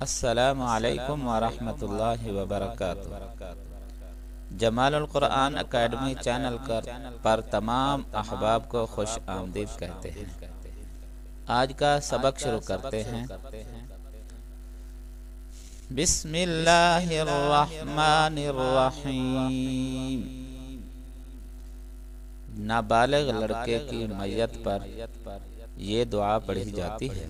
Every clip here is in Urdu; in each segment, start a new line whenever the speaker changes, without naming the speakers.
السلام علیکم ورحمۃ اللہ وبرکاتہ۔ جمال القرآن اکیڈمی چینل پر تمام احباب کو خوش آمدید کہتے ہیں۔ آج کا سبق شروع کرتے ہیں۔ بسم اللہ الرحمن الرحیم۔ نابالغ لڑکے کی میت پر یہ دعا پڑھی جاتی ہے۔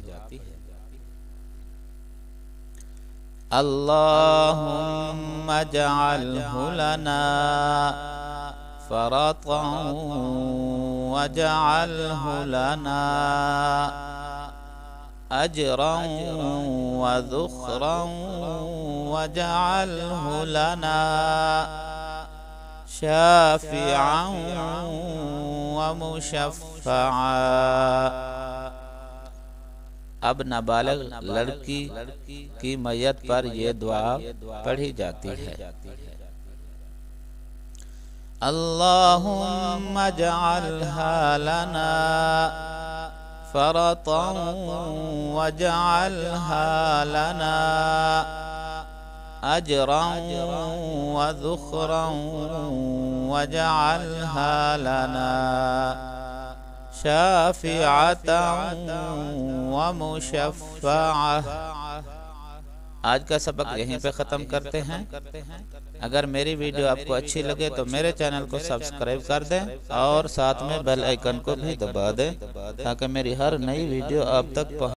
اللہم اجعلہ لنا فرطا واجعلہ لنا اجرا وذخرا واجعلہ لنا شافعا ومشفعا۔ اب نابالغ لڑکی کی میت پر یہ دعا پڑھی جاتی ہے۔ اللہم اجعلها لنا فرطا واجعلها لنا اجرا وذخرا واجعلها لنا شافعة ومشفعة۔ آج کا سبق یہیں پہ ختم کرتے ہیں۔ اگر میری ویڈیو آپ کو اچھی لگے تو میرے چینل کو سبسکرائب کر دیں اور ساتھ میں بیل آئیکن کو بھی دبا دیں تاکہ میری ہر نئی ویڈیو آپ تک پہنچے۔